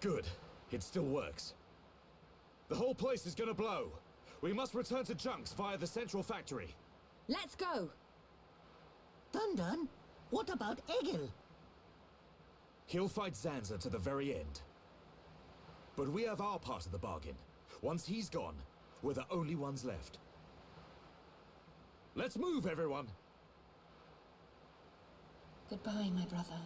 Good. It still works. The whole place is gonna blow. We must return to Junks via the central factory. Let's go! Dunban, what about Egil? He'll fight Zanza to the very end. But we have our part of the bargain. Once he's gone, we're the only ones left. Let's move, everyone! Goodbye, my brother.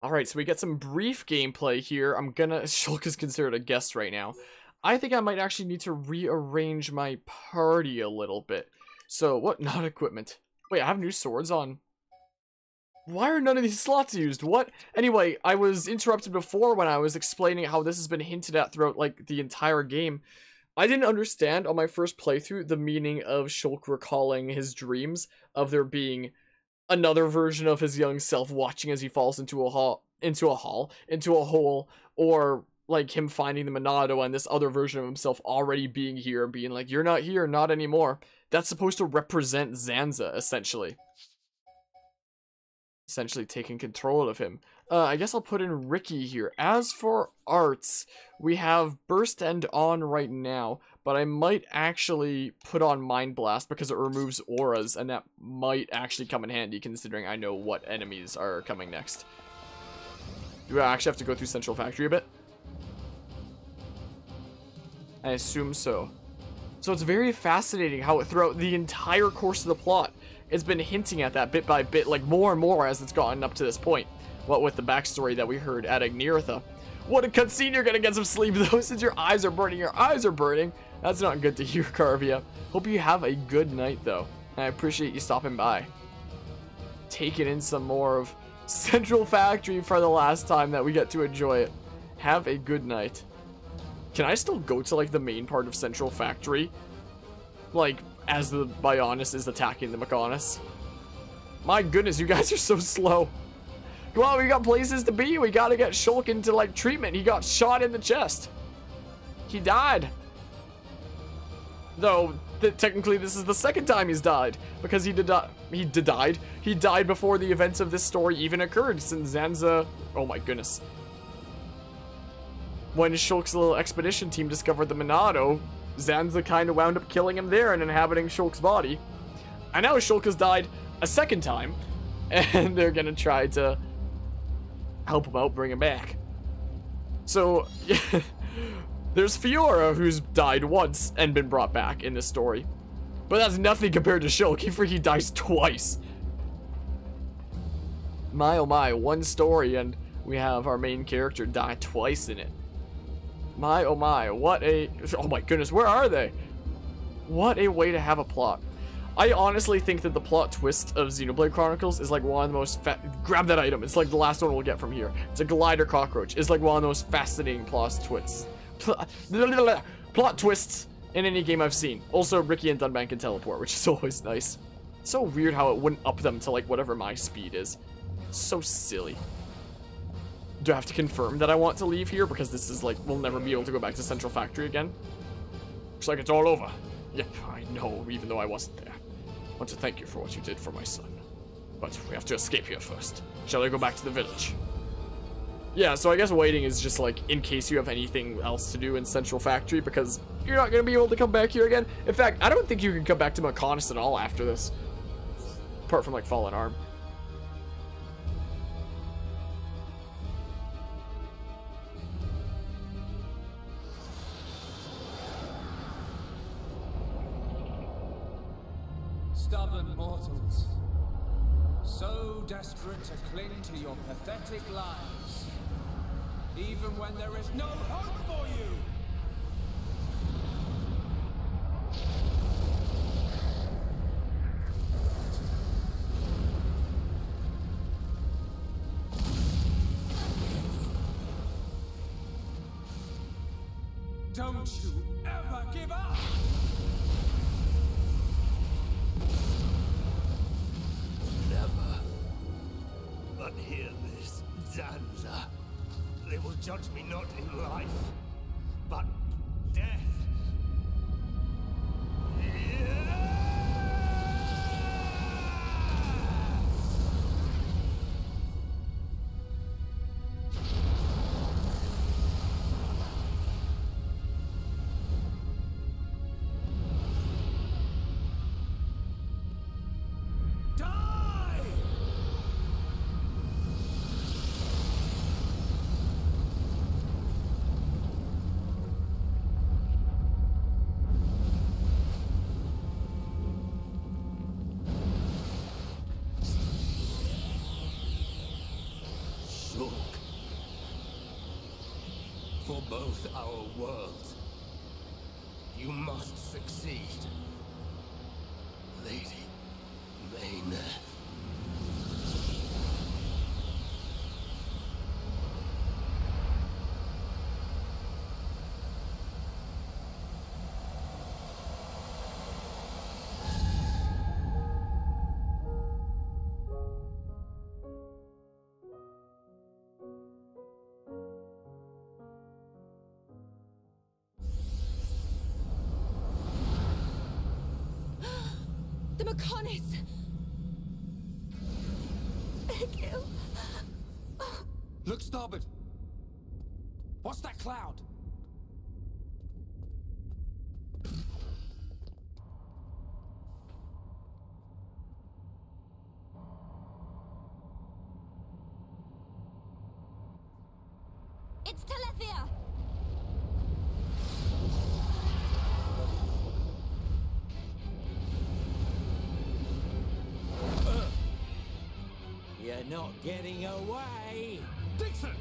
Alright, so we get some brief gameplay here. Shulk is considered a guest right now. I think I might actually need to rearrange my party a little bit. So, what? Not equipment. Wait, I have new swords on. Why are none of these slots used? What? Anyway, I was interrupted before when I was explaining how this has been hinted at throughout, like, the entire game. I didn't understand on my first playthrough the meaning of Shulk recalling his dreams of there being another version of his young self watching as he falls into a hole, or like him finding the Monado and this other version of himself already being here and being like, you're not here, not anymore. That's supposed to represent Zanza, essentially taking control of him. I guess I'll put in Ricky here. As for arts, we have Burst End on right now, but I might actually put on Mind Blast because it removes auras, and that might actually come in handy considering I know what enemies are coming next. Do I actually have to go through Central Factory a bit? I assume so. So it's very fascinating how throughout the entire course of the plot, it's been hinting at that bit by bit, like more and more as it's gotten up to this point. What with the backstory that we heard at Agniartha. What a cutscene, you're gonna get some sleep though, since your eyes are burning. Your eyes are burning. That's not good to hear, Carvia. Hope you have a good night though. I appreciate you stopping by. Taking in some more of Central Factory for the last time that we get to enjoy it. Have a good night. Can I still go to like the main part of Central Factory? Like, as the Bionis is attacking the Mechonis. My goodness, you guys are so slow. Come on, we got places to be. We gotta get Shulk into like treatment. He got shot in the chest. He died. Though, technically this is the second time he's died. Because he died before the events of this story even occurred. Since Zanza, oh my goodness. When Shulk's little expedition team discovered the Monado, Zanza kind of wound up killing him there and inhabiting Shulk's body. And now Shulk has died a second time, and they're gonna try to help him out, bring him back. So, yeah, there's Fiora, who's died once and been brought back in this story. But that's nothing compared to Shulk. He freaking dies twice. My oh my, one story and we have our main character die twice in it. My oh my, what a... Oh my goodness, where are they? What a way to have a plot. I honestly think that the plot twist of Xenoblade Chronicles is like one of the most... Grab that item, it's like the last one we'll get from here. It's a glider cockroach. It's like one of the most fascinating plot twists. Plot twists in any game I've seen. Also, Ricky and Dunban can teleport, which is always nice. It's so weird how it wouldn't up them to like whatever my speed is. It's so silly. Do I have to confirm that I want to leave here? Because this is like, we'll never be able to go back to Central Factory again. Looks like it's all over. Yep, I know, even though I wasn't there. I want to thank you for what you did for my son. But we have to escape here first. Shall I go back to the village? Yeah, so I guess waiting is just like, in case you have anything else to do in Central Factory, because you're not going to be able to come back here again. In fact, I don't think you can come back to Mechonis at all after this. Apart from like Fallen Arm. Stubborn mortals, so desperate to cling to your pathetic lives, even when there is no hope for you! Don't you ever give up! Never. But hear this, Zanza. They will judge me not in life, but death. both our worlds. You must succeed. Lady Maynard. The Mechon is... Egil. Look starboard. What's that cloud? It's Telethia. You're not getting away. Dixon!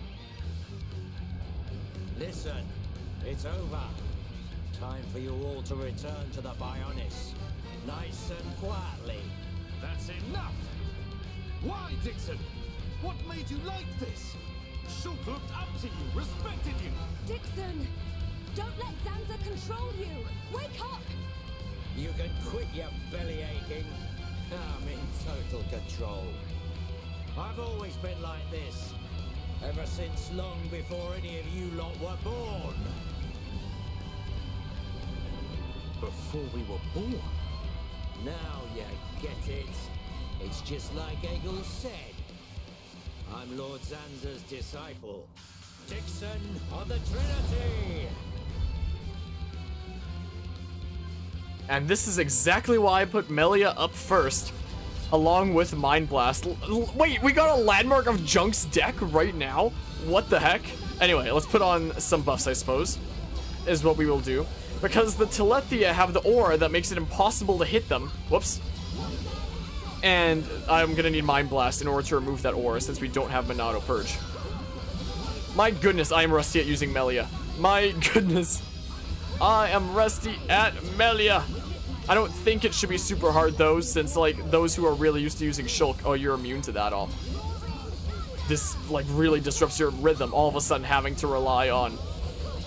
Listen, it's over. Time for you all to return to the Bionis. Nice and quietly. That's enough! Why, Dixon? What made you like this? Shulk looked up to you, respected you. Dixon, don't let Zanza control you. Wake up! You can quit your belly aching. I'm in total control. I've always been like this. Ever since long before any of you lot were born. Before we were born? Now you get it. It's just like Egil said. I'm Lord Zanza's disciple. Dixon of the Trinity! And this is exactly why I put Melia up first, along with Mind Blast. Wait, we got a landmark of Junk's deck right now? What the heck? Anyway, let's put on some buffs, I suppose, is what we will do. Because the Telethia have the aura that makes it impossible to hit them. Whoops. And I'm gonna need Mind Blast in order to remove that aura since we don't have Monado Purge. My goodness, I am rusty at using Melia. My goodness. I am rusty at Melia. I don't think it should be super hard though, since like those who are really used to using Shulk, oh, you're immune to that all. This like really disrupts your rhythm, all of a sudden having to rely on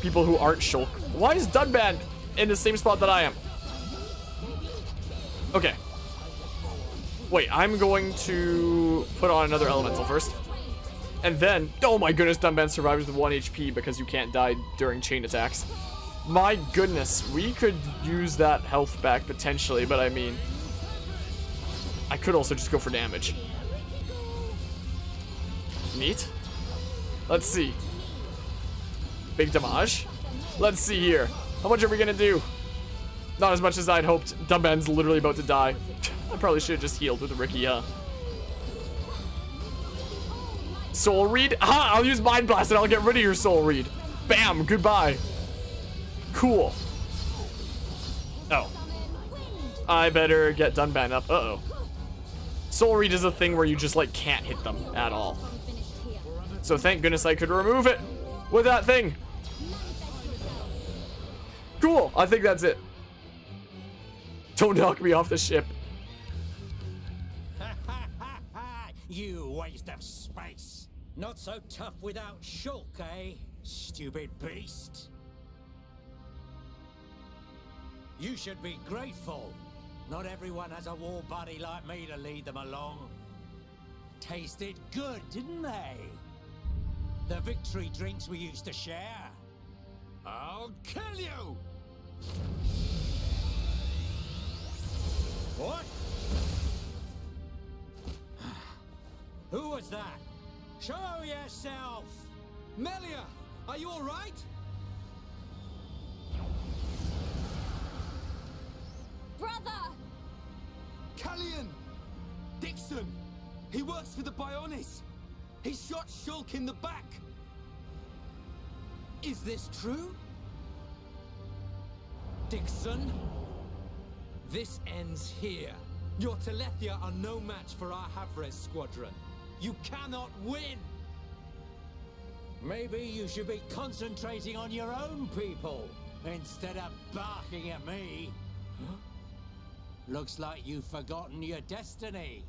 people who aren't Shulk. Why is Dunban in the same spot that I am? Okay. Wait, I'm going to put on another elemental first. And then, oh my goodness, Dunban survives with 1 HP because you can't die during chain attacks. My goodness, we could use that health back potentially, but I mean, I could also just go for damage. Neat. Let's see. Big damage. Let's see here. How much are we gonna do? Not as much as I'd hoped. Dunban's literally about to die. I probably should have just healed with Ricky, huh? Soul Read? Ah, I'll use Mind Blast and I'll get rid of your Soul Read. Bam, goodbye. Cool. Oh. I better get Dunban up. Uh-oh. Soul Read is a thing where you just, like, can't hit them at all. So thank goodness I could remove it with that thing. Cool. I think that's it. Don't knock me off the ship. You waste of space. Not so tough without Shulk, eh? Stupid beast. You should be grateful. Not everyone has a war buddy like me to lead them along. Tasted good, didn't they? The victory drinks we used to share. I'll kill you! What? Who was that? Show yourself! Melia, are you all right? Brother! Callian! Dixon! He works for the Bionis! He shot Shulk in the back! Is this true? Dixon? This ends here. Your Telethia are no match for our Havres squadron. You cannot win! Maybe you should be concentrating on your own people instead of barking at me. Looks like you've forgotten your destiny.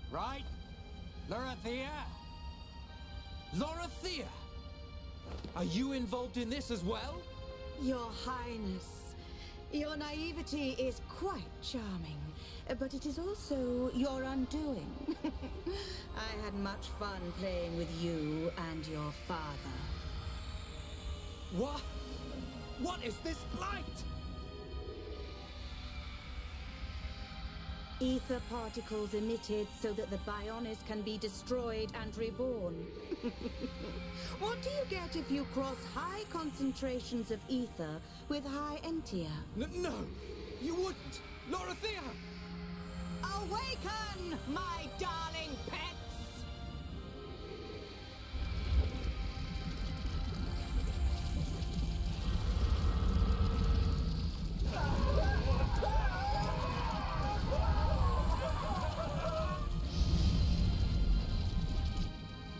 Right? Telethia? Telethia! Are you involved in this as well? Your Highness, your naivety is quite charming, but it is also your undoing. I had much fun playing with you and your father. What? What is this light? Ether particles emitted so that the Bionis can be destroyed and reborn. What do you get if you cross high concentrations of ether with high Entia? No, you wouldn't. Telethia! Awaken, my darling pets!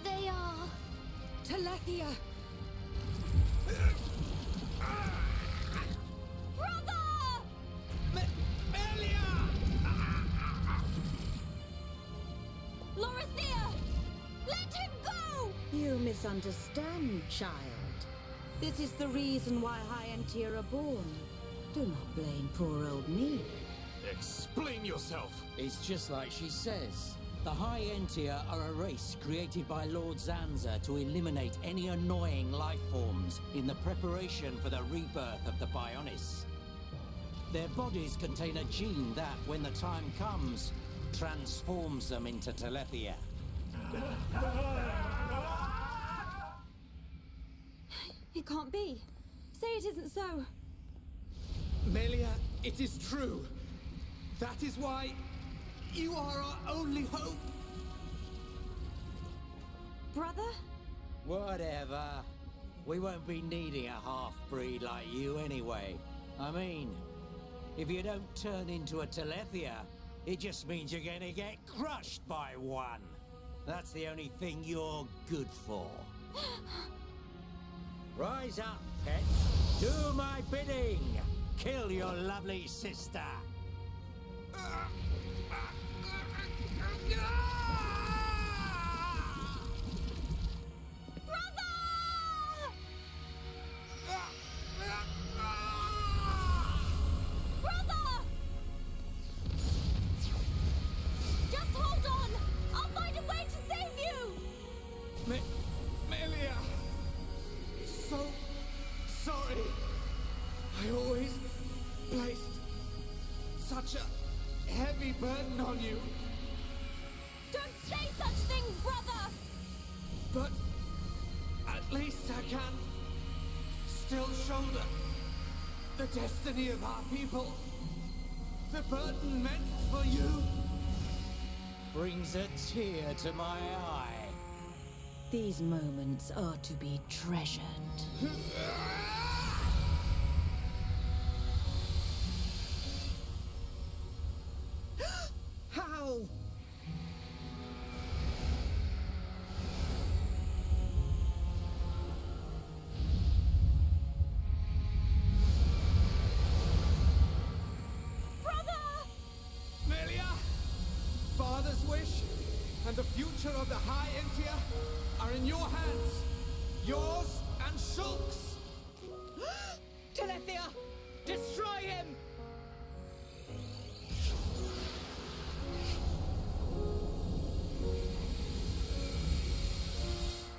They are... Telethia! Brother! Melia! Telethia! Let him go! You misunderstand, child. This is the reason why high Entia are born. Do not blame poor old me. Explain yourself! It's just like she says. The High Entia are a race created by Lord Zanza to eliminate any annoying life forms in the preparation for the rebirth of the Bionis. Their bodies contain a gene that, when the time comes, transforms them into Telethia. It can't be. Say it isn't so. Melia, it is true. That is why you are our only hope. Brother? Whatever. We won't be needing a half-breed like you anyway. I mean, if you don't turn into a Telethia, it just means you're gonna get crushed by one. That's the only thing you're good for. Rise up, pets. Do my bidding. Kill your lovely sister. Just hold on! I'll find a way to save you! Melia! So sorry. I always placed such a heavy burden on you. Don't say such things, brother! But at least I can still shoulder the destiny of our people. The burden meant for you Brings a tear to my eye. These moments are to be treasured. How? Melia! Father's wish and the future of the High Entia are in your hands. Yours and Shulk's. Telethia! Destroy him!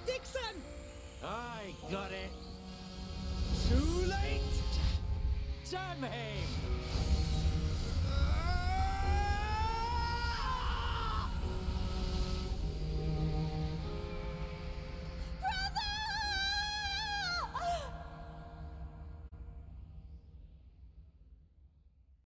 Dixon! I got it. Too late! Damn him!